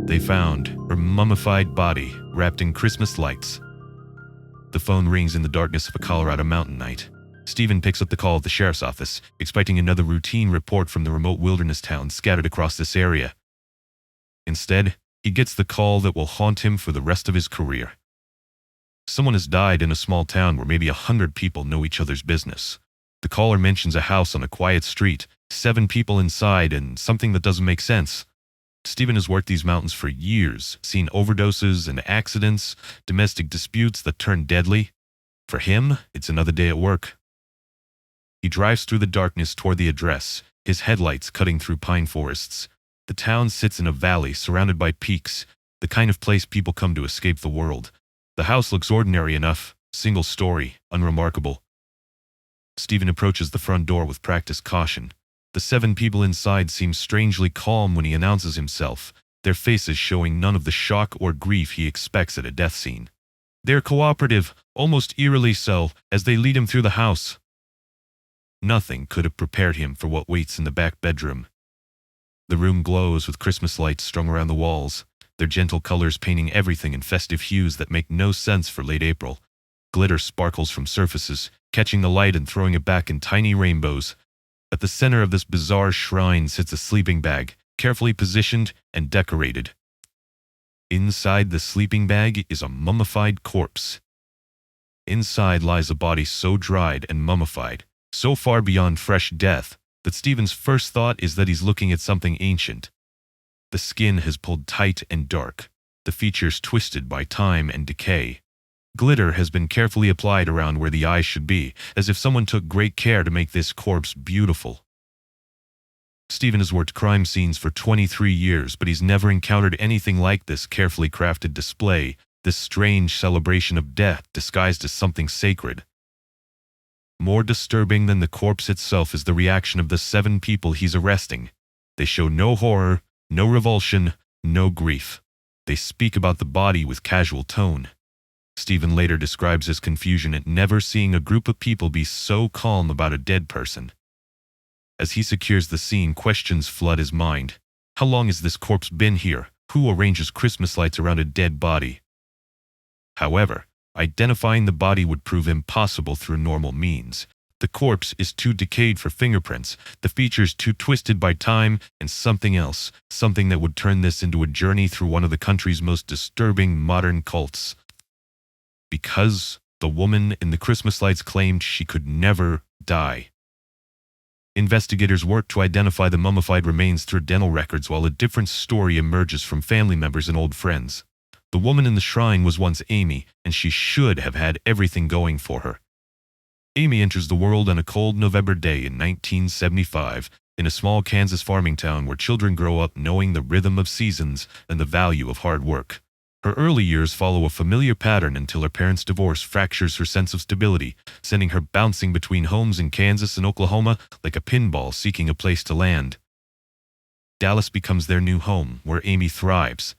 They found her mummified body wrapped in Christmas lights. The phone rings in the darkness of a Colorado mountain night. Stephen picks up the call at the sheriff's office, expecting another routine report from the remote wilderness towns scattered across this area. Instead, he gets the call that will haunt him for the rest of his career. Someone has died in a small town where maybe 100 people know each other's business. The caller mentions a house on a quiet street, 7 people inside, and something that doesn't make sense. Stephen has worked these mountains for years, seen overdoses and accidents, domestic disputes that turn deadly. For him, it's another day at work. He drives through the darkness toward the address, his headlights cutting through pine forests. The town sits in a valley surrounded by peaks, the kind of place people come to escape the world. The house looks ordinary enough, single story, unremarkable. Stephen approaches the front door with practiced caution. The 7 people inside seem strangely calm when he announces himself, their faces showing none of the shock or grief he expects at a death scene. They're cooperative, almost eerily so, as they lead him through the house. Nothing could have prepared him for what waits in the back bedroom. The room glows with Christmas lights strung around the walls, their gentle colors painting everything in festive hues that make no sense for late April. Glitter sparkles from surfaces, catching the light and throwing it back in tiny rainbows. At the center of this bizarre shrine sits a sleeping bag, carefully positioned and decorated. Inside the sleeping bag is a mummified corpse. Inside lies a body so dried and mummified, so far beyond fresh death, that Stephen's first thought is that he's looking at something ancient. The skin has pulled tight and dark, the features twisted by time and decay. Glitter has been carefully applied around where the eyes should be, as if someone took great care to make this corpse beautiful. Stephen has worked crime scenes for 23 years, but he's never encountered anything like this carefully crafted display, this strange celebration of death disguised as something sacred. More disturbing than the corpse itself is the reaction of the 7 people he's arresting. They show no horror, no revulsion, no grief. They speak about the body with casual tone. Stephen later describes his confusion at never seeing a group of people be so calm about a dead person. As he secures the scene, questions flood his mind. How long has this corpse been here? Who arranges Christmas lights around a dead body? However, identifying the body would prove impossible through normal means. The corpse is too decayed for fingerprints, the features too twisted by time, and something else, something that would turn this into a journey through one of the country's most disturbing modern cults. Because the woman in the Christmas lights claimed she could never die. Investigators work to identify the mummified remains through dental records while a different story emerges from family members and old friends. The woman in the shrine was once Amy, and she should have had everything going for her. Amy enters the world on a cold November day in 1975 in a small Kansas farming town where children grow up knowing the rhythm of seasons and the value of hard work. Her early years follow a familiar pattern until her parents' divorce fractures her sense of stability, sending her bouncing between homes in Kansas and Oklahoma like a pinball seeking a place to land. Dallas becomes their new home, where Amy thrives.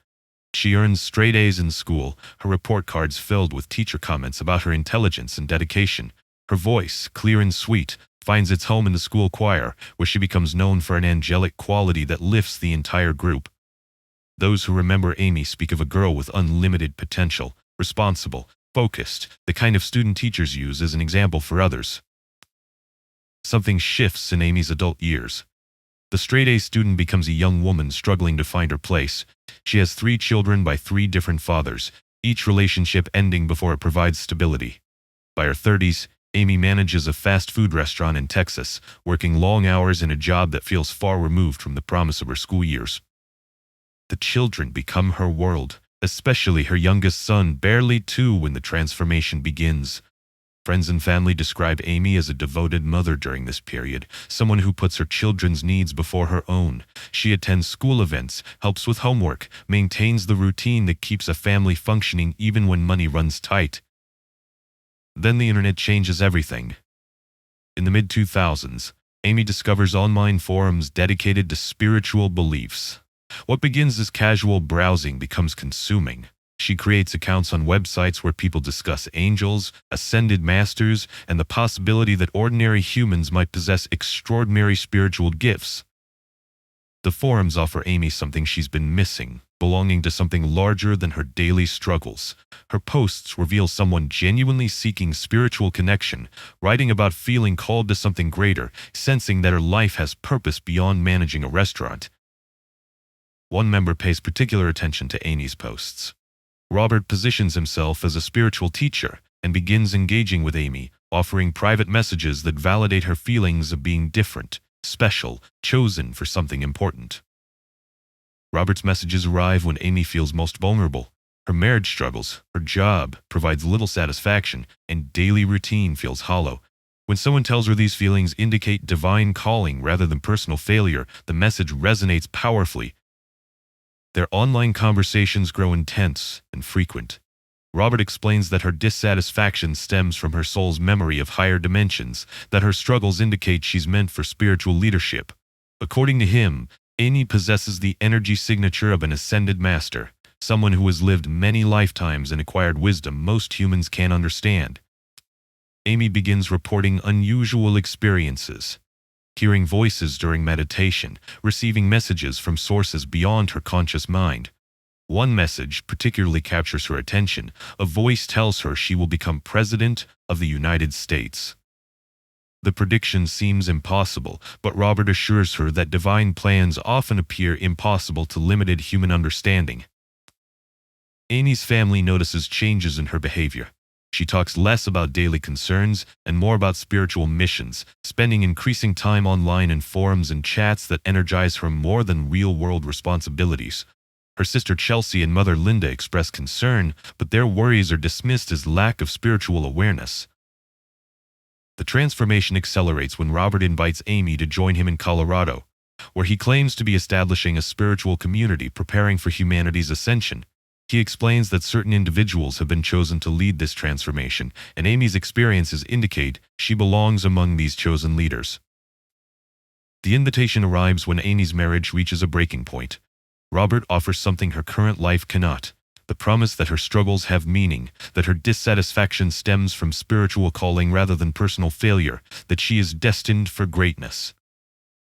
She earns straight A's in school, her report cards filled with teacher comments about her intelligence and dedication. Her voice, clear and sweet, finds its home in the school choir, where she becomes known for an angelic quality that lifts the entire group. Those who remember Amy speak of a girl with unlimited potential, responsible, focused, the kind of student teachers use as an example for others. Something shifts in Amy's adult years. The straight-A student becomes a young woman struggling to find her place. She has 3 children by 3 different fathers, each relationship ending before it provides stability. By her 30s, Amy manages a fast food restaurant in Texas, working long hours in a job that feels far removed from the promise of her school years. The children become her world, especially her youngest son, barely 2 when the transformation begins. Friends and family describe Amy as a devoted mother during this period, someone who puts her children's needs before her own. She attends school events, helps with homework, maintains the routine that keeps a family functioning even when money runs tight. Then the internet changes everything. In the mid-2000s, Amy discovers online forums dedicated to spiritual beliefs. What begins as casual browsing becomes consuming. She creates accounts on websites where people discuss angels, ascended masters, and the possibility that ordinary humans might possess extraordinary spiritual gifts. The forums offer Amy something she's been missing, belonging to something larger than her daily struggles. Her posts reveal someone genuinely seeking spiritual connection, writing about feeling called to something greater, sensing that her life has purpose beyond managing a restaurant. One member pays particular attention to Amy's posts. Robert positions himself as a spiritual teacher and begins engaging with Amy, offering private messages that validate her feelings of being different, special, chosen for something important. Robert's messages arrive when Amy feels most vulnerable. Her marriage struggles, her job provides little satisfaction, and daily routine feels hollow. When someone tells her these feelings indicate divine calling rather than personal failure, the message resonates powerfully. Their online conversations grow intense and frequent. Robert explains that her dissatisfaction stems from her soul's memory of higher dimensions, that her struggles indicate she's meant for spiritual leadership. According to him, Amy possesses the energy signature of an ascended master, someone who has lived many lifetimes and acquired wisdom most humans can't understand. Amy begins reporting unusual experiences, hearing voices during meditation, receiving messages from sources beyond her conscious mind. One message particularly captures her attention. A voice tells her she will become President of the United States. The prediction seems impossible, but Robert assures her that divine plans often appear impossible to limited human understanding. Amy's family notices changes in her behavior. She talks less about daily concerns and more about spiritual missions, spending increasing time online in forums and chats that energize her more than real-world responsibilities. Her sister Chelsea and mother Linda express concern, but their worries are dismissed as lack of spiritual awareness. The transformation accelerates when Robert invites Amy to join him in Colorado, where he claims to be establishing a spiritual community preparing for humanity's ascension. He explains that certain individuals have been chosen to lead this transformation, and Amy's experiences indicate she belongs among these chosen leaders. The invitation arrives when Amy's marriage reaches a breaking point. Robert offers something her current life cannot: the promise that her struggles have meaning, that her dissatisfaction stems from spiritual calling rather than personal failure, that she is destined for greatness.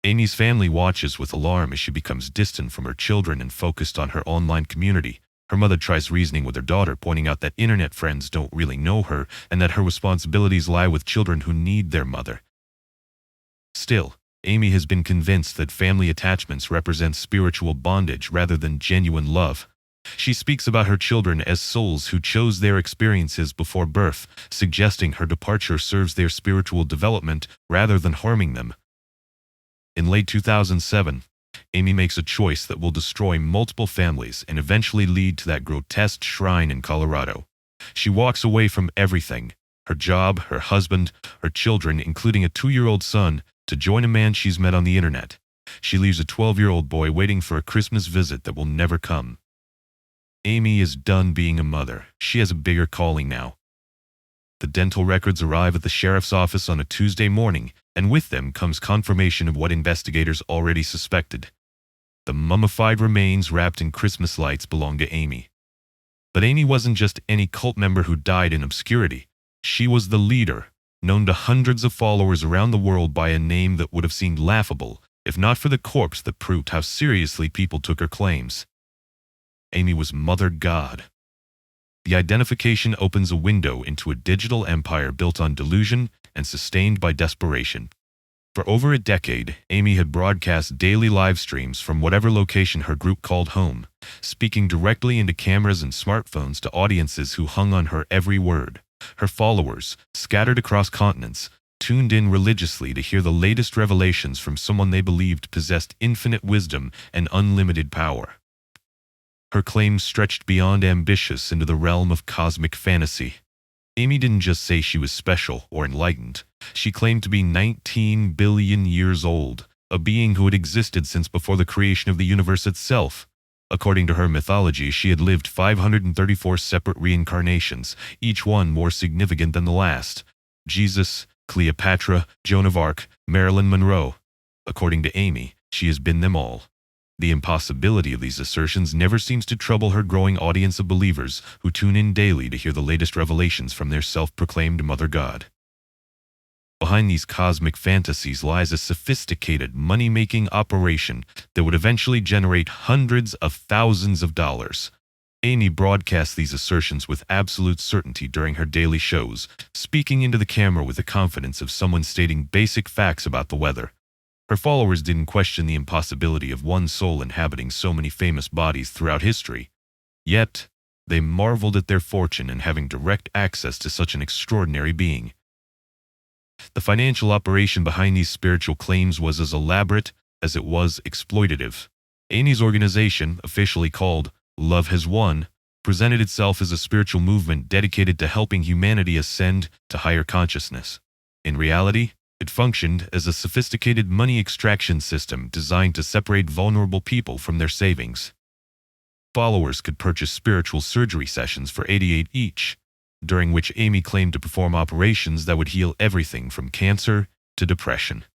Amy's family watches with alarm as she becomes distant from her children and focused on her online community. Her mother tries reasoning with her daughter, pointing out that internet friends don't really know her and that her responsibilities lie with children who need their mother. Still, Amy has been convinced that family attachments represent spiritual bondage rather than genuine love. She speaks about her children as souls who chose their experiences before birth, suggesting her departure serves their spiritual development rather than harming them. In late 2007, Amy makes a choice that will destroy multiple families and eventually lead to that grotesque shrine in Colorado. She walks away from everything: her job, her husband, her children, including a 2-year-old son, to join a man she's met on the internet. She leaves a 12-year-old boy waiting for a Christmas visit that will never come. Amy is done being a mother. She has a bigger calling now. The dental records arrive at the sheriff's office on a Tuesday morning, and with them comes confirmation of what investigators already suspected. The mummified remains wrapped in Christmas lights belong to Amy. But Amy wasn't just any cult member who died in obscurity. She was the leader, known to hundreds of followers around the world by a name that would have seemed laughable, if not for the corpse that proved how seriously people took her claims. Amy was Mother God. The identification opens a window into a digital empire built on delusion and sustained by desperation. For over a decade, Amy had broadcast daily live streams from whatever location her group called home, speaking directly into cameras and smartphones to audiences who hung on her every word. Her followers, scattered across continents, tuned in religiously to hear the latest revelations from someone they believed possessed infinite wisdom and unlimited power. Her claims stretched beyond ambitious into the realm of cosmic fantasy. Amy didn't just say she was special or enlightened. She claimed to be 19 billion years old, a being who had existed since before the creation of the universe itself. According to her mythology, she had lived 534 separate reincarnations, each one more significant than the last. Jesus, Cleopatra, Joan of Arc, Marilyn Monroe. According to Amy, she has been them all. The impossibility of these assertions never seems to trouble her growing audience of believers who tune in daily to hear the latest revelations from their self-proclaimed Mother God. Behind these cosmic fantasies lies a sophisticated money-making operation that would eventually generate hundreds of thousands of dollars. Amy broadcast these assertions with absolute certainty during her daily shows, speaking into the camera with the confidence of someone stating basic facts about the weather. Her followers didn't question the impossibility of one soul inhabiting so many famous bodies throughout history. Yet, they marveled at their fortune in having direct access to such an extraordinary being. The financial operation behind these spiritual claims was as elaborate as it was exploitative. Amy's organization, officially called Love Has Won, presented itself as a spiritual movement dedicated to helping humanity ascend to higher consciousness. In reality, it functioned as a sophisticated money extraction system designed to separate vulnerable people from their savings. Followers could purchase spiritual surgery sessions for $88 each, during which Amy claimed to perform operations that would heal everything from cancer to depression.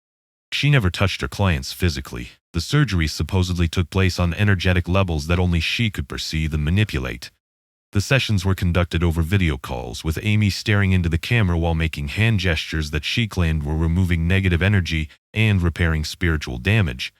She never touched her clients physically. The surgeries supposedly took place on energetic levels that only she could perceive and manipulate. The sessions were conducted over video calls, with Amy staring into the camera while making hand gestures that she claimed were removing negative energy and repairing spiritual damage.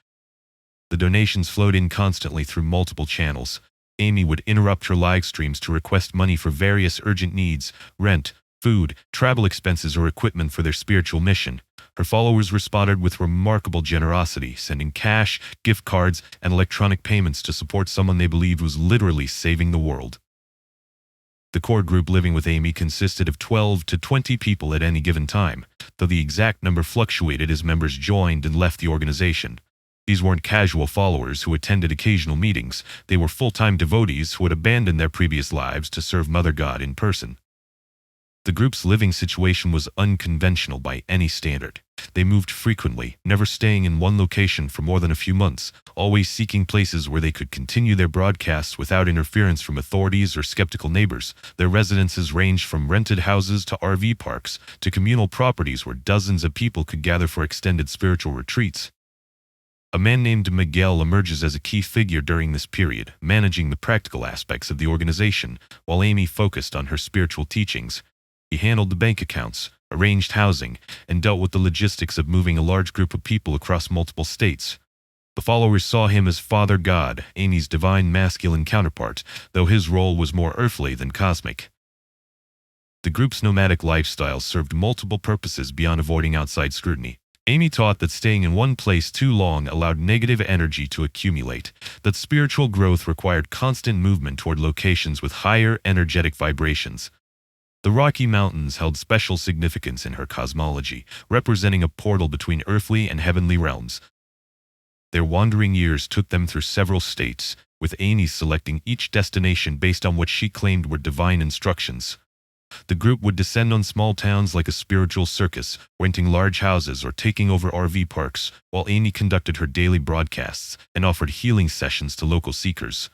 The donations flowed in constantly through multiple channels. Amy would interrupt her live streams to request money for various urgent needs: rent, food, travel expenses, or equipment for their spiritual mission. Her followers responded with remarkable generosity, sending cash, gift cards, and electronic payments to support someone they believed was literally saving the world. The core group living with Amy consisted of 12 to 20 people at any given time, though the exact number fluctuated as members joined and left the organization. These weren't casual followers who attended occasional meetings. They were full-time devotees who had abandoned their previous lives to serve Mother God in person. The group's living situation was unconventional by any standard. They moved frequently, never staying in one location for more than a few months, always seeking places where they could continue their broadcasts without interference from authorities or skeptical neighbors. Their residences ranged from rented houses to RV parks to communal properties where dozens of people could gather for extended spiritual retreats. A man named Miguel emerges as a key figure during this period, managing the practical aspects of the organization, while Amy focused on her spiritual teachings. He handled the bank accounts, arranged housing, and dealt with the logistics of moving a large group of people across multiple states. The followers saw him as Father God, Amy's divine masculine counterpart, though his role was more earthly than cosmic. The group's nomadic lifestyle served multiple purposes beyond avoiding outside scrutiny. Amy taught that staying in one place too long allowed negative energy to accumulate, that spiritual growth required constant movement toward locations with higher energetic vibrations. The Rocky Mountains held special significance in her cosmology, representing a portal between earthly and heavenly realms. Their wandering years took them through several states, with Amy selecting each destination based on what she claimed were divine instructions. The group would descend on small towns like a spiritual circus, renting large houses or taking over RV parks, while Amy conducted her daily broadcasts and offered healing sessions to local seekers.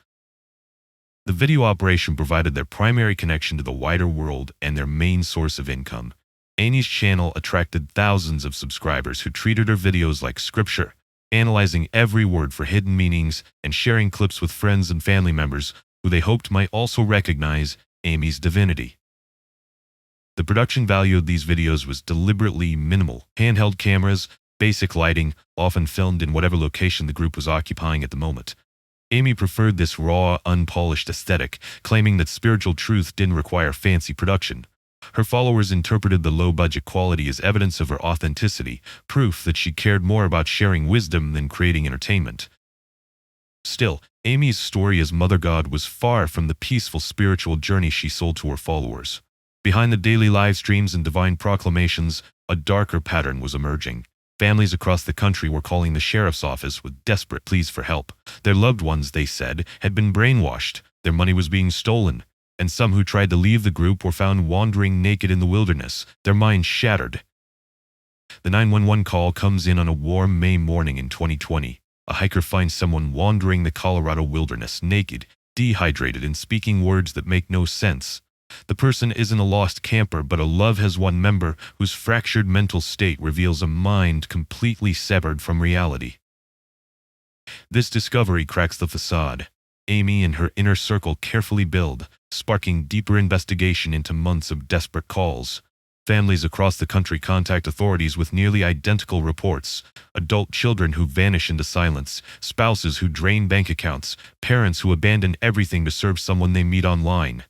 The video operation provided their primary connection to the wider world and their main source of income. Amy's channel attracted thousands of subscribers who treated her videos like scripture, analyzing every word for hidden meanings and sharing clips with friends and family members who they hoped might also recognize Amy's divinity. The production value of these videos was deliberately minimal. Handheld cameras, basic lighting, often filmed in whatever location the group was occupying at the moment. Amy preferred this raw, unpolished aesthetic, claiming that spiritual truth didn't require fancy production. Her followers interpreted the low-budget quality as evidence of her authenticity, proof that she cared more about sharing wisdom than creating entertainment. Still, Amy's story as Mother God was far from the peaceful spiritual journey she sold to her followers. Behind the daily live streams and divine proclamations, a darker pattern was emerging. Families across the country were calling the sheriff's office with desperate pleas for help. Their loved ones, they said, had been brainwashed, their money was being stolen, and some who tried to leave the group were found wandering naked in the wilderness, their minds shattered. The 911 call comes in on a warm May morning in 2020. A hiker finds someone wandering the Colorado wilderness, naked, dehydrated, and speaking words that make no sense. The person isn't a lost camper, but a Love Has Won member whose fractured mental state reveals a mind completely severed from reality. This discovery cracks the facade. Amy and her inner circle carefully build, sparking deeper investigation into months of desperate calls. Families across the country contact authorities with nearly identical reports. Adult children who vanish into silence, spouses who drain bank accounts, parents who abandon everything to serve someone they meet online.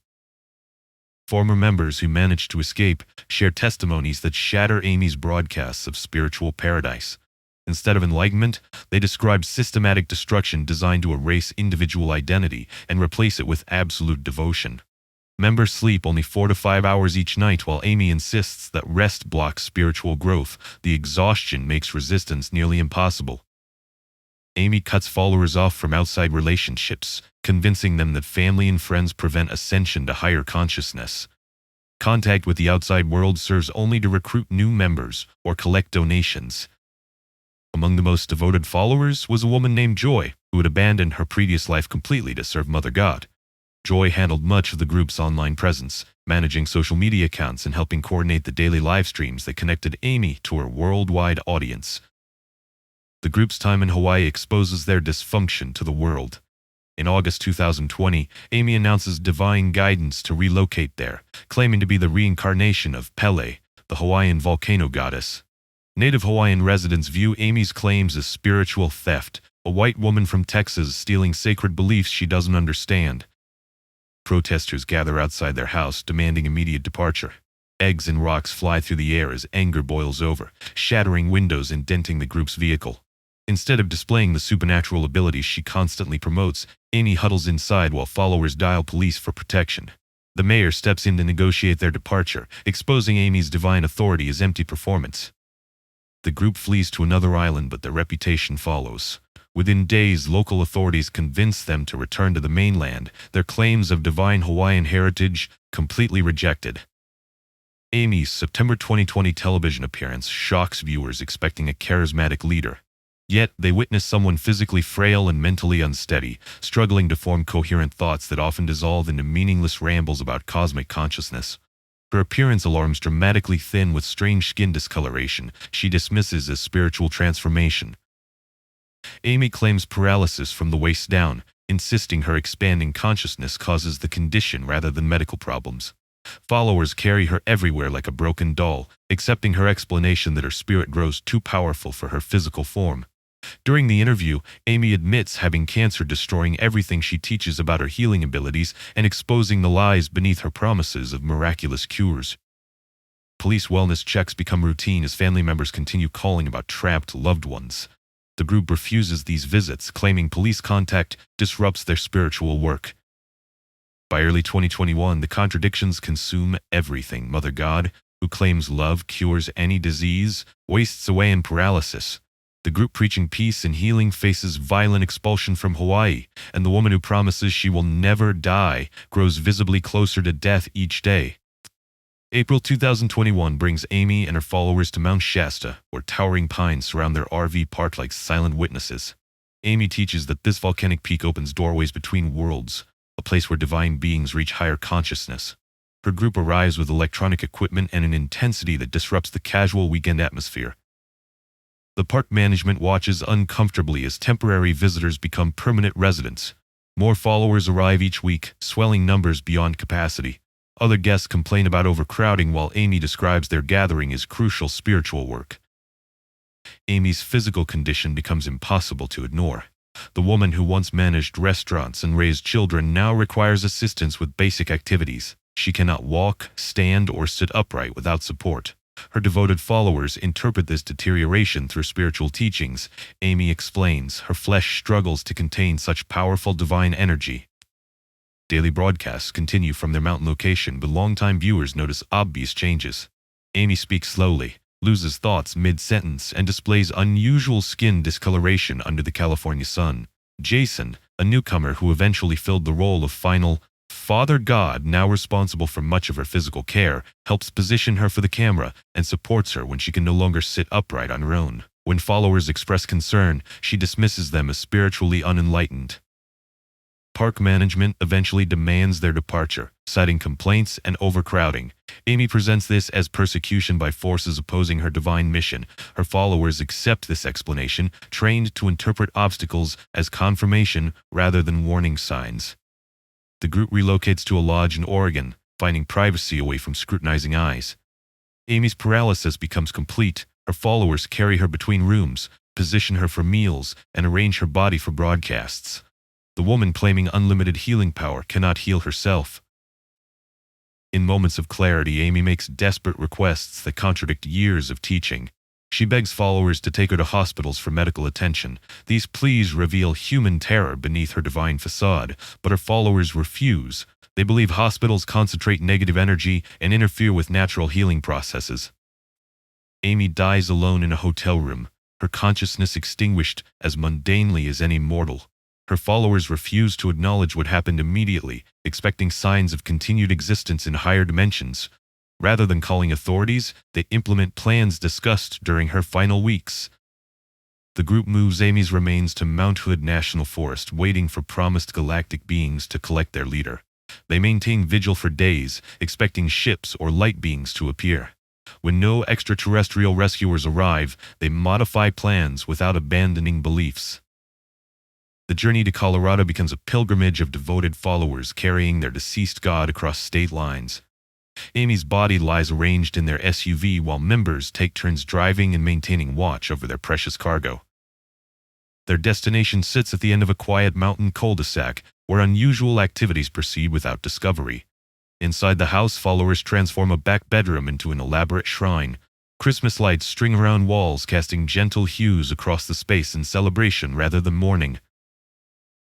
Former members who managed to escape share testimonies that shatter Amy's broadcasts of spiritual paradise. Instead of enlightenment, they describe systematic destruction designed to erase individual identity and replace it with absolute devotion. Members sleep only 4 to 5 hours each night, while Amy insists that rest blocks spiritual growth. The exhaustion makes resistance nearly impossible. Amy cuts followers off from outside relationships, convincing them that family and friends prevent ascension to higher consciousness. Contact with the outside world serves only to recruit new members or collect donations. Among the most devoted followers was a woman named Joy, who had abandoned her previous life completely to serve Mother God. Joy handled much of the group's online presence, managing social media accounts and helping coordinate the daily live streams that connected Amy to her worldwide audience. The group's time in Hawaii exposes their dysfunction to the world. In August 2020, Amy announces divine guidance to relocate there, claiming to be the reincarnation of Pele, the Hawaiian volcano goddess. Native Hawaiian residents view Amy's claims as spiritual theft, a white woman from Texas stealing sacred beliefs she doesn't understand. Protesters gather outside their house, demanding immediate departure. Eggs and rocks fly through the air as anger boils over, shattering windows and denting the group's vehicle. Instead of displaying the supernatural abilities she constantly promotes, Amy huddles inside while followers dial police for protection. The mayor steps in to negotiate their departure, exposing Amy's divine authority as empty performance. The group flees to another island, but their reputation follows. Within days, local authorities convince them to return to the mainland, their claims of divine Hawaiian heritage completely rejected. Amy's September 2020 television appearance shocks viewers expecting a charismatic leader. Yet, they witness someone physically frail and mentally unsteady, struggling to form coherent thoughts that often dissolve into meaningless rambles about cosmic consciousness. Her appearance alarms dramatically thin with strange skin discoloration she dismisses as spiritual transformation. Amy claims paralysis from the waist down, insisting her expanding consciousness causes the condition rather than medical problems. Followers carry her everywhere like a broken doll, accepting her explanation that her spirit grows too powerful for her physical form. During the interview, Amy admits having cancer, destroying everything she teaches about her healing abilities and exposing the lies beneath her promises of miraculous cures. Police wellness checks become routine as family members continue calling about trapped loved ones. The group refuses these visits, claiming police contact disrupts their spiritual work. By early 2021, the contradictions consume everything. Mother God, who claims love cures any disease, wastes away in paralysis. The group preaching peace and healing faces violent expulsion from Hawaii, and the woman who promises she will never die grows visibly closer to death each day. April 2021 brings Amy and her followers to Mount Shasta, where towering pines surround their RV park like silent witnesses. Amy teaches that this volcanic peak opens doorways between worlds, a place where divine beings reach higher consciousness. Her group arrives with electronic equipment and an intensity that disrupts the casual weekend atmosphere. The park management watches uncomfortably as temporary visitors become permanent residents. More followers arrive each week, swelling numbers beyond capacity. Other guests complain about overcrowding, while Amy describes their gathering as crucial spiritual work. Amy's physical condition becomes impossible to ignore. The woman who once managed restaurants and raised children now requires assistance with basic activities. She cannot walk, stand, or sit upright without support. Her devoted followers interpret this deterioration through spiritual teachings. Amy explains her flesh struggles to contain such powerful divine energy. Daily broadcasts continue from their mountain location, but longtime viewers notice obvious changes. Amy speaks slowly, loses thoughts mid-sentence, and displays unusual skin discoloration under the California sun. Jason, a newcomer who eventually filled the role of final Father God, now responsible for much of her physical care, helps position her for the camera and supports her when she can no longer sit upright on her own. When followers express concern, she dismisses them as spiritually unenlightened. Park management eventually demands their departure, citing complaints and overcrowding. Amy presents this as persecution by forces opposing her divine mission. Her followers accept this explanation, trained to interpret obstacles as confirmation rather than warning signs. The group relocates to a lodge in Oregon, finding privacy away from scrutinizing eyes. Amy's paralysis becomes complete. Her followers carry her between rooms, position her for meals, and arrange her body for broadcasts. The woman claiming unlimited healing power cannot heal herself. In moments of clarity, Amy makes desperate requests that contradict years of teaching. She begs followers to take her to hospitals for medical attention. These pleas reveal human terror beneath her divine facade, but her followers refuse. They believe hospitals concentrate negative energy and interfere with natural healing processes. Amy dies alone in a hotel room, her consciousness extinguished as mundanely as any mortal. Her followers refuse to acknowledge what happened immediately, expecting signs of continued existence in higher dimensions. Rather than calling authorities, they implement plans discussed during her final weeks. The group moves Amy's remains to Mount Hood National Forest, waiting for promised galactic beings to collect their leader. They maintain vigil for days, expecting ships or light beings to appear. When no extraterrestrial rescuers arrive, they modify plans without abandoning beliefs. The journey to Colorado becomes a pilgrimage of devoted followers carrying their deceased god across state lines. Amy's body lies arranged in their SUV while members take turns driving and maintaining watch over their precious cargo. Their destination sits at the end of a quiet mountain cul-de-sac where unusual activities proceed without discovery. Inside the house, followers transform a back bedroom into an elaborate shrine. Christmas lights string around walls, casting gentle hues across the space in celebration rather than mourning.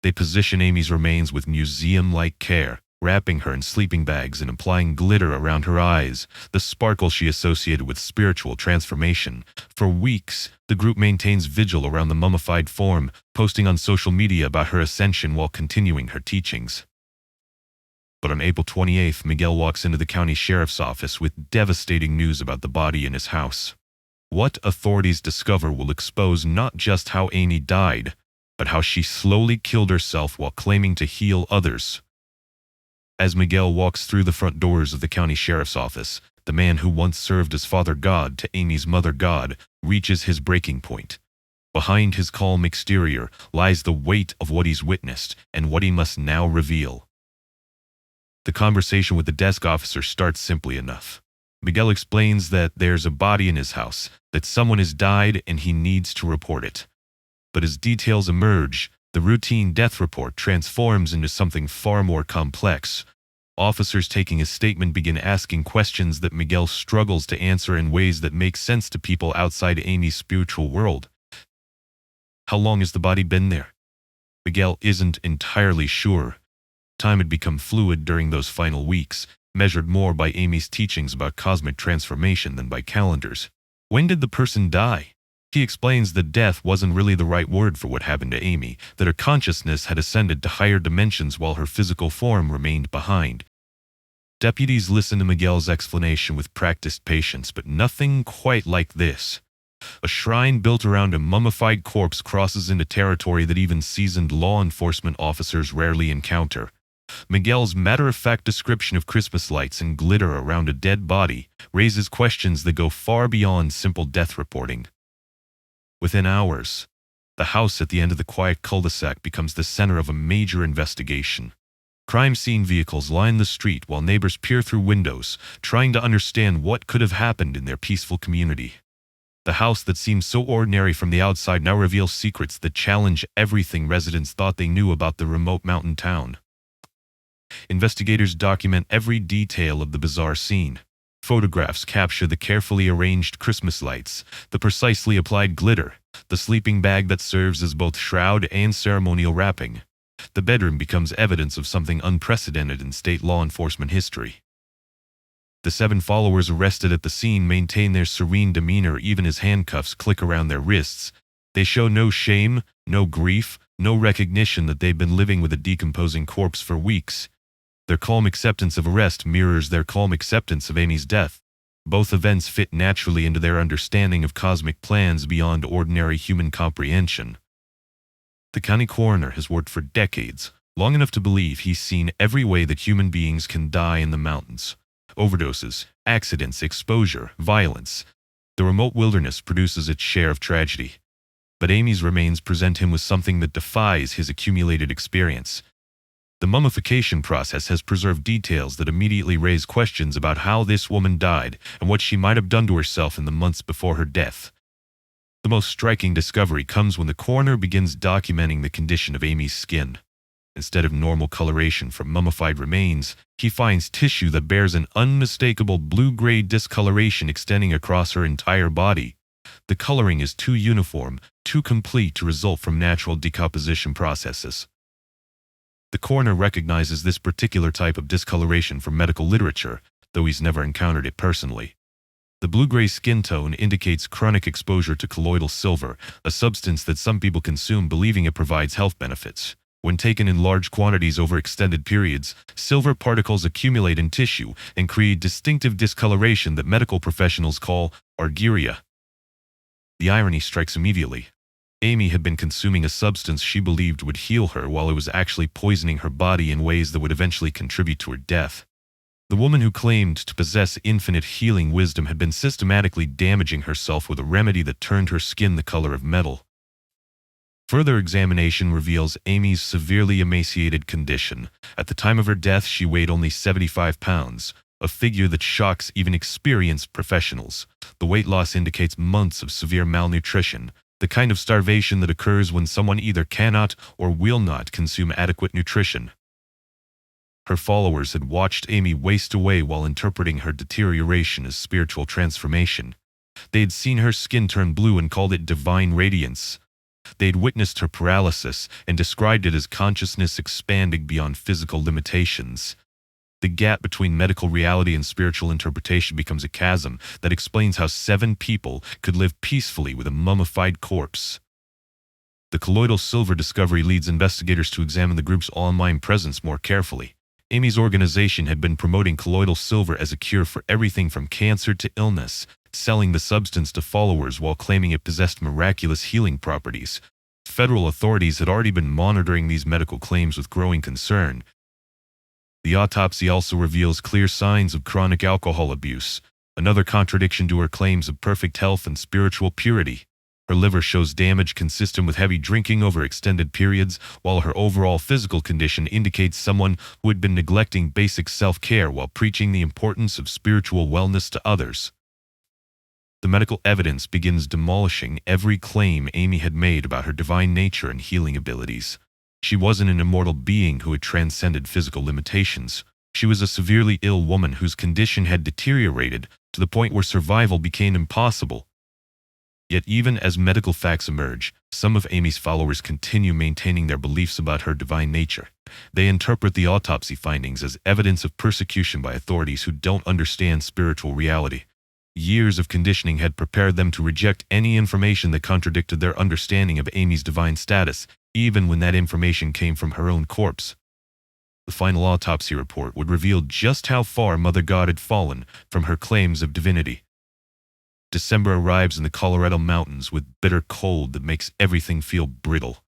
They position Amy's remains with museum-like care, wrapping her in sleeping bags and applying glitter around her eyes, the sparkle she associated with spiritual transformation. For weeks, the group maintains vigil around the mummified form, posting on social media about her ascension while continuing her teachings. But on April 28th, Miguel walks into the county sheriff's office with devastating news about the body in his house. What authorities discover will expose not just how Amy died, but how she slowly killed herself while claiming to heal others. As Miguel walks through the front doors of the county sheriff's office, the man who once served as father god to Amy's mother god reaches his breaking point. Behind his calm exterior lies the weight of what he's witnessed and what he must now reveal. The conversation with the desk officer starts simply enough. Miguel explains that there's a body in his house, that someone has died and he needs to report it. But as details emerge, the routine death report transforms into something far more complex. Officers taking his statement begin asking questions that Miguel struggles to answer in ways that make sense to people outside Amy's spiritual world. How long has the body been there? Miguel isn't entirely sure. Time had become fluid during those final weeks, measured more by Amy's teachings about cosmic transformation than by calendars. When did the person die? He explains that death wasn't really the right word for what happened to Amy, that her consciousness had ascended to higher dimensions while her physical form remained behind. Deputies listen to Miguel's explanation with practiced patience, but nothing quite like this. A shrine built around a mummified corpse crosses into territory that even seasoned law enforcement officers rarely encounter. Miguel's matter-of-fact description of Christmas lights and glitter around a dead body raises questions that go far beyond simple death reporting. Within hours, the house at the end of the quiet cul-de-sac becomes the center of a major investigation. Crime scene vehicles line the street while neighbors peer through windows, trying to understand what could have happened in their peaceful community. The house that seems so ordinary from the outside now reveals secrets that challenge everything residents thought they knew about the remote mountain town. Investigators document every detail of the bizarre scene. Photographs capture the carefully arranged Christmas lights, the precisely applied glitter, the sleeping bag that serves as both shroud and ceremonial wrapping. The bedroom becomes evidence of something unprecedented in state law enforcement history. The 7 followers arrested at the scene maintain their serene demeanor even as handcuffs click around their wrists. They show no shame, no grief, no recognition that they've been living with a decomposing corpse for weeks. Their calm acceptance of arrest mirrors their calm acceptance of Amy's death. Both events fit naturally into their understanding of cosmic plans beyond ordinary human comprehension. The county coroner has worked for decades, long enough to believe he's seen every way that human beings can die in the mountains. Overdoses, accidents, exposure, violence. The remote wilderness produces its share of tragedy. But Amy's remains present him with something that defies his accumulated experience. The mummification process has preserved details that immediately raise questions about how this woman died and what she might have done to herself in the months before her death. The most striking discovery comes when the coroner begins documenting the condition of Amy's skin. Instead of normal coloration from mummified remains, he finds tissue that bears an unmistakable blue-gray discoloration extending across her entire body. The coloring is too uniform, too complete to result from natural decomposition processes. The coroner recognizes this particular type of discoloration from medical literature, though he's never encountered it personally. The blue-gray skin tone indicates chronic exposure to colloidal silver, a substance that some people consume believing it provides health benefits. When taken in large quantities over extended periods, silver particles accumulate in tissue and create distinctive discoloration that medical professionals call argyria. The irony strikes immediately. Amy had been consuming a substance she believed would heal her while it was actually poisoning her body in ways that would eventually contribute to her death. The woman who claimed to possess infinite healing wisdom had been systematically damaging herself with a remedy that turned her skin the color of metal. Further examination reveals Amy's severely emaciated condition. At the time of her death, she weighed only 75 pounds, a figure that shocks even experienced professionals. The weight loss indicates months of severe malnutrition, the kind of starvation that occurs when someone either cannot or will not consume adequate nutrition. Her followers had watched Amy waste away while interpreting her deterioration as spiritual transformation. They had seen her skin turn blue and called it divine radiance. They had witnessed her paralysis and described it as consciousness expanding beyond physical limitations. The gap between medical reality and spiritual interpretation becomes a chasm that explains how 7 people could live peacefully with a mummified corpse. The colloidal silver discovery leads investigators to examine the group's online presence more carefully. Amy's organization had been promoting colloidal silver as a cure for everything from cancer to illness, selling the substance to followers while claiming it possessed miraculous healing properties. Federal authorities had already been monitoring these medical claims with growing concern. The autopsy also reveals clear signs of chronic alcohol abuse, another contradiction to her claims of perfect health and spiritual purity. Her liver shows damage consistent with heavy drinking over extended periods, while her overall physical condition indicates someone who had been neglecting basic self-care while preaching the importance of spiritual wellness to others. The medical evidence begins demolishing every claim Amy had made about her divine nature and healing abilities. She wasn't an immortal being who had transcended physical limitations. She was a severely ill woman whose condition had deteriorated to the point where survival became impossible. Yet even as medical facts emerge, some of Amy's followers continue maintaining their beliefs about her divine nature. They interpret the autopsy findings as evidence of persecution by authorities who don't understand spiritual reality. Years of conditioning had prepared them to reject any information that contradicted their understanding of Amy's divine status, even when that information came from her own corpse. The final autopsy report would reveal just how far Mother God had fallen from her claims of divinity. December arrives in the Colorado mountains with bitter cold that makes everything feel brittle.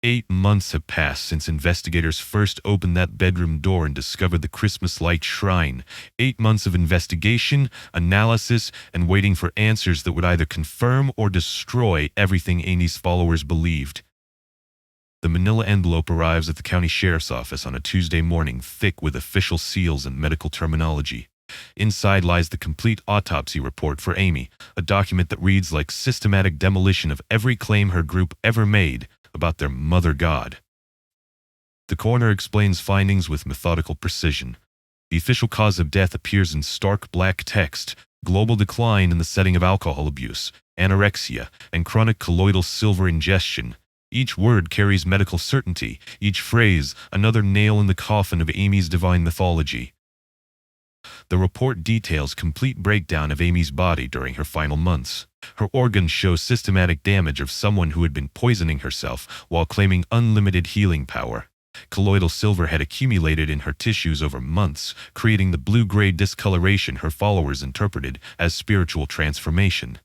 8 months have passed since investigators first opened that bedroom door and discovered the Christmas light shrine. 8 months of investigation, analysis, and waiting for answers that would either confirm or destroy everything Amy's followers believed. The manila envelope arrives at the county sheriff's office on a Tuesday morning, thick with official seals and medical terminology. Inside lies the complete autopsy report for Amy, a document that reads like systematic demolition of every claim her group ever made about their mother god. The coroner explains findings with methodical precision. The official cause of death appears in stark black text: global decline in the setting of alcohol abuse, anorexia, and chronic colloidal silver ingestion. Each word carries medical certainty, each phrase another nail in the coffin of Amy's divine mythology. The report details complete breakdown of Amy's body during her final months. Her organs show systematic damage of someone who had been poisoning herself while claiming unlimited healing power. Colloidal silver had accumulated in her tissues over months, creating the blue-gray discoloration her followers interpreted as spiritual transformation.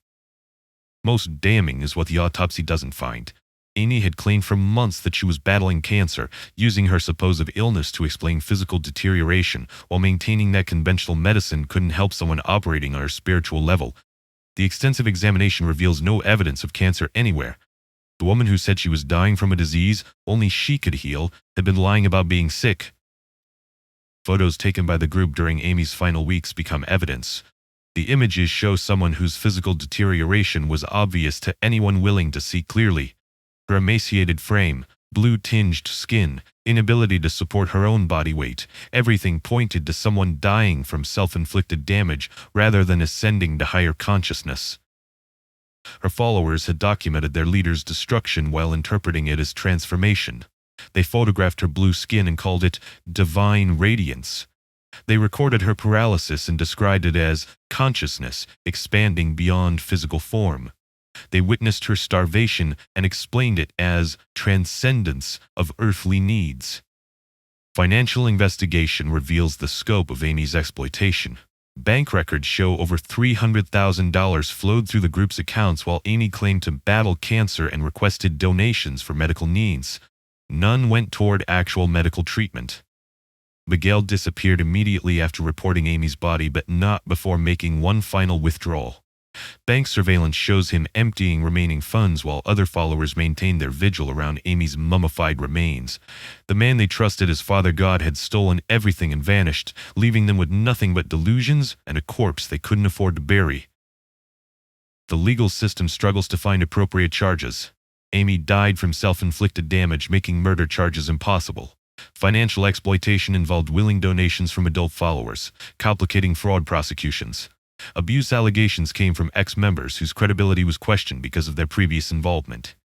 Most damning is what the autopsy doesn't find. Amy had claimed for months that she was battling cancer, using her supposed illness to explain physical deterioration, while maintaining that conventional medicine couldn't help someone operating on her spiritual level. The extensive examination reveals no evidence of cancer anywhere. The woman who said she was dying from a disease only she could heal had been lying about being sick. Photos taken by the group during Amy's final weeks become evidence. The images show someone whose physical deterioration was obvious to anyone willing to see clearly. Her emaciated frame, blue-tinged skin, inability to support her own body weight, everything pointed to someone dying from self-inflicted damage rather than ascending to higher consciousness. Her followers had documented their leader's destruction while interpreting it as transformation. They photographed her blue skin and called it divine radiance. They recorded her paralysis and described it as consciousness expanding beyond physical form. They witnessed her starvation and explained it as transcendence of earthly needs. Financial investigation reveals the scope of Amy's exploitation. Bank records show over $300,000 flowed through the group's accounts while Amy claimed to battle cancer and requested donations for medical needs. None went toward actual medical treatment. Miguel disappeared immediately after reporting Amy's body, but not before making one final withdrawal. Bank surveillance shows him emptying remaining funds while other followers maintained their vigil around Amy's mummified remains. The man they trusted as Father God had stolen everything and vanished, leaving them with nothing but delusions and a corpse they couldn't afford to bury. The legal system struggles to find appropriate charges. Amy died from self-inflicted damage, making murder charges impossible. Financial exploitation involved willing donations from adult followers, complicating fraud prosecutions. Abuse allegations came from ex-members whose credibility was questioned because of their previous involvement.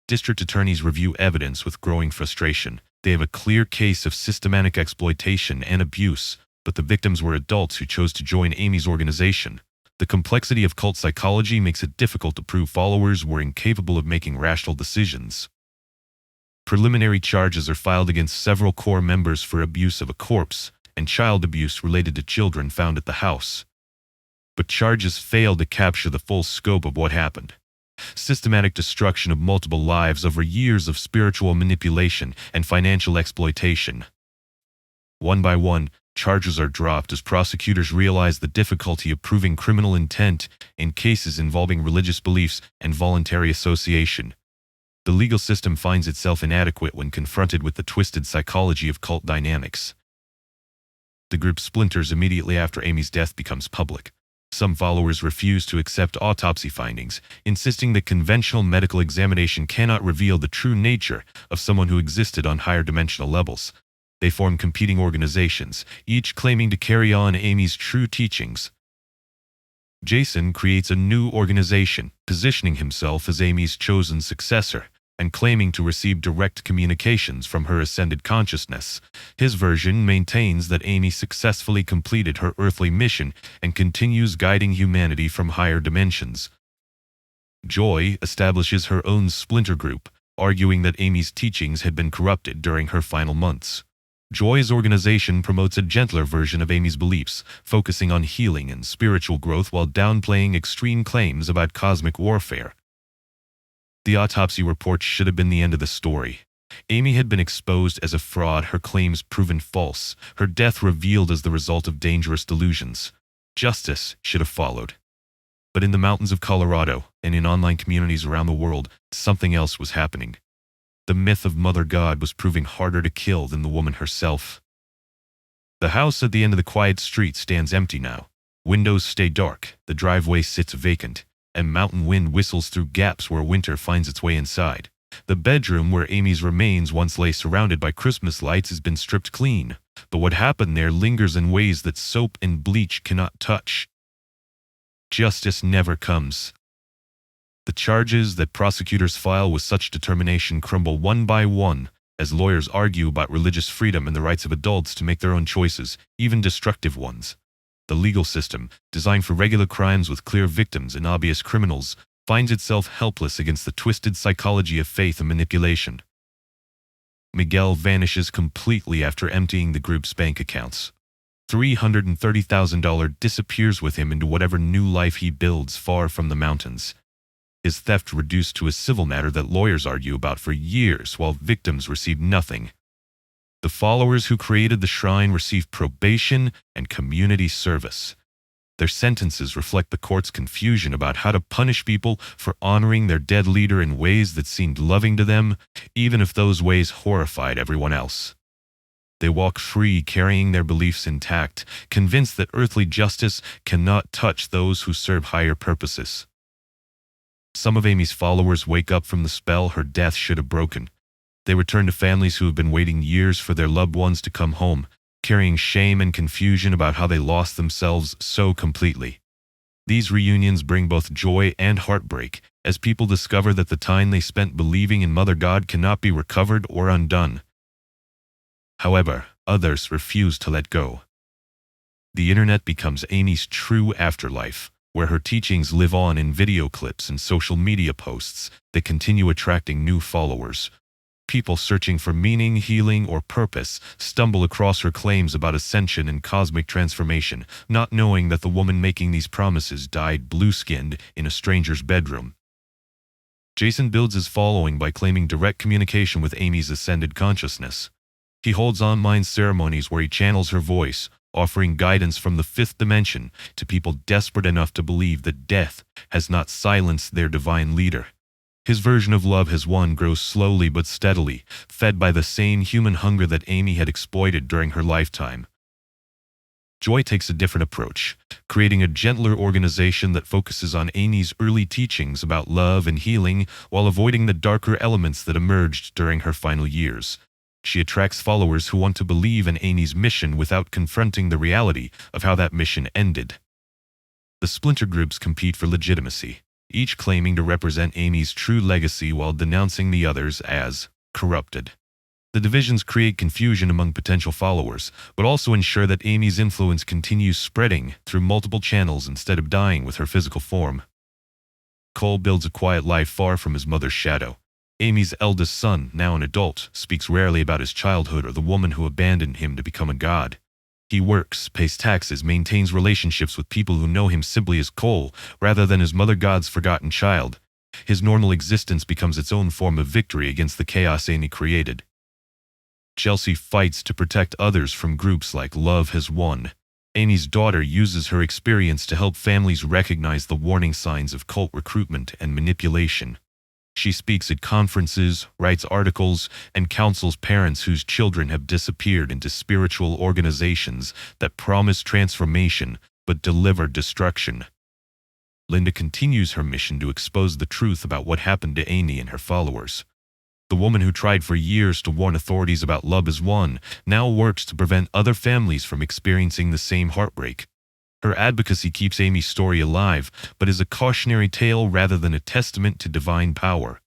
District attorneys review evidence with growing frustration. They have a clear case of systematic exploitation and abuse, but the victims were adults who chose to join Amy's organization. The complexity of cult psychology makes it difficult to prove followers were incapable of making rational decisions. Preliminary charges are filed against several core members for abuse of a corpse and child abuse related to children found at the house. But charges fail to capture the full scope of what happened. Systematic destruction of multiple lives over years of spiritual manipulation and financial exploitation. One by one, charges are dropped as prosecutors realize the difficulty of proving criminal intent in cases involving religious beliefs and voluntary association. The legal system finds itself inadequate when confronted with the twisted psychology of cult dynamics. The group splinters immediately after Amy's death becomes public. Some followers refuse to accept autopsy findings, insisting that conventional medical examination cannot reveal the true nature of someone who existed on higher dimensional levels. They form competing organizations, each claiming to carry on Amy's true teachings. Jason creates a new organization, positioning himself as Amy's chosen successor, and claiming to receive direct communications from her ascended consciousness. His version maintains that Amy successfully completed her earthly mission and continues guiding humanity from higher dimensions. Joy establishes her own splinter group, arguing that Amy's teachings had been corrupted during her final months. Joy's organization promotes a gentler version of Amy's beliefs, focusing on healing and spiritual growth while downplaying extreme claims about cosmic warfare. The autopsy report should have been the end of the story. Amy had been exposed as a fraud, her claims proven false, her death revealed as the result of dangerous delusions. Justice should have followed. But in the mountains of Colorado and in online communities around the world, something else was happening. The myth of Mother God was proving harder to kill than the woman herself. The house at the end of the quiet street stands empty now. Windows stay dark, the driveway sits vacant, and mountain wind whistles through gaps where winter finds its way inside. The bedroom where Amy's remains once lay surrounded by Christmas lights has been stripped clean, but what happened there lingers in ways that soap and bleach cannot touch. Justice never comes. The charges that prosecutors file with such determination crumble one by one as lawyers argue about religious freedom and the rights of adults to make their own choices, even destructive ones. The legal system, designed for regular crimes with clear victims and obvious criminals, finds itself helpless against the twisted psychology of faith and manipulation. Miguel vanishes completely after emptying the group's bank accounts. $330,000 disappears with him into whatever new life he builds far from the mountains. His theft reduced to a civil matter that lawyers argue about for years while victims receive nothing. The followers who created the shrine receive probation and community service. Their sentences reflect the court's confusion about how to punish people for honoring their dead leader in ways that seemed loving to them, even if those ways horrified everyone else. They walk free, carrying their beliefs intact, convinced that earthly justice cannot touch those who serve higher purposes. Some of Amy's followers wake up from the spell her death should have broken. They return to families who have been waiting years for their loved ones to come home, carrying shame and confusion about how they lost themselves so completely. These reunions bring both joy and heartbreak, as people discover that the time they spent believing in Mother God cannot be recovered or undone. However, others refuse to let go. The internet becomes Amy's true afterlife, where her teachings live on in video clips and social media posts that continue attracting new followers. People searching for meaning, healing, or purpose stumble across her claims about ascension and cosmic transformation, not knowing that the woman making these promises died blue-skinned in a stranger's bedroom. Jason builds his following by claiming direct communication with Amy's ascended consciousness. He holds online ceremonies where he channels her voice, offering guidance from the fifth dimension to people desperate enough to believe that death has not silenced their divine leader. His version of love has won grows slowly but steadily, fed by the same human hunger that Amy had exploited during her lifetime. Joy takes a different approach, creating a gentler organization that focuses on Amy's early teachings about love and healing while avoiding the darker elements that emerged during her final years. She attracts followers who want to believe in Amy's mission without confronting the reality of how that mission ended. The splinter groups compete for legitimacy, each claiming to represent Amy's true legacy while denouncing the others as corrupted. The divisions create confusion among potential followers, but also ensure that Amy's influence continues spreading through multiple channels instead of dying with her physical form. Cole builds a quiet life far from his mother's shadow. Amy's eldest son, now an adult, speaks rarely about his childhood or the woman who abandoned him to become a god. He works, pays taxes, maintains relationships with people who know him simply as Cole, rather than as Mother God's forgotten child. His normal existence becomes its own form of victory against the chaos Amy created. Chelsea fights to protect others from groups like Love Has Won. Amy's daughter uses her experience to help families recognize the warning signs of cult recruitment and manipulation. She speaks at conferences, writes articles, and counsels parents whose children have disappeared into spiritual organizations that promise transformation but deliver destruction. Linda continues her mission to expose the truth about what happened to Amy and her followers. The woman who tried for years to warn authorities about Love Has Won now works to prevent other families from experiencing the same heartbreak. Her advocacy keeps Amy's story alive, but is a cautionary tale rather than a testament to divine power.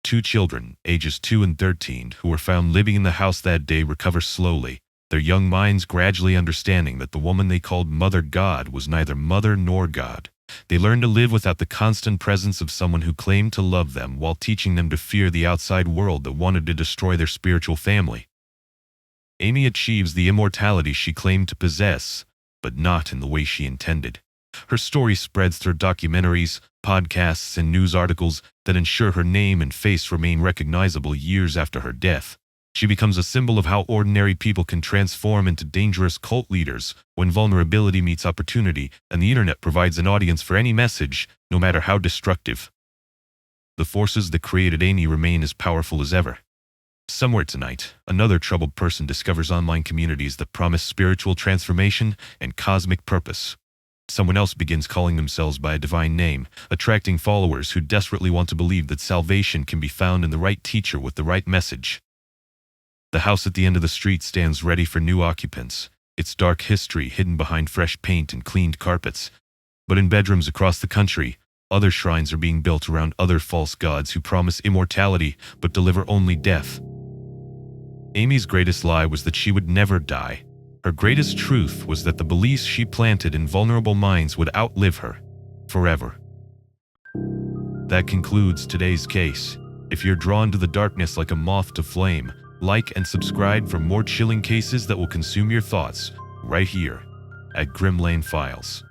2 children, ages 2 and 13, who were found living in the house that day recover slowly, their young minds gradually understanding that the woman they called Mother God was neither mother nor God. They learn to live without the constant presence of someone who claimed to love them while teaching them to fear the outside world that wanted to destroy their spiritual family. Amy achieves the immortality she claimed to possess, but not in the way she intended. Her story spreads through documentaries, podcasts, and news articles that ensure her name and face remain recognizable years after her death. She becomes a symbol of how ordinary people can transform into dangerous cult leaders when vulnerability meets opportunity, and the internet provides an audience for any message, no matter how destructive. The forces that created Amy remain as powerful as ever. Somewhere tonight, another troubled person discovers online communities that promise spiritual transformation and cosmic purpose. Someone else begins calling themselves by a divine name, attracting followers who desperately want to believe that salvation can be found in the right teacher with the right message. The house at the end of the street stands ready for new occupants, its dark history hidden behind fresh paint and cleaned carpets. But in bedrooms across the country, other shrines are being built around other false gods who promise immortality but deliver only death. Amy's greatest lie was that she would never die. Her greatest truth was that the beliefs she planted in vulnerable minds would outlive her, forever. That concludes today's case. If you're drawn to the darkness like a moth to flame, like and subscribe for more chilling cases that will consume your thoughts, right here at Grim Lane Files.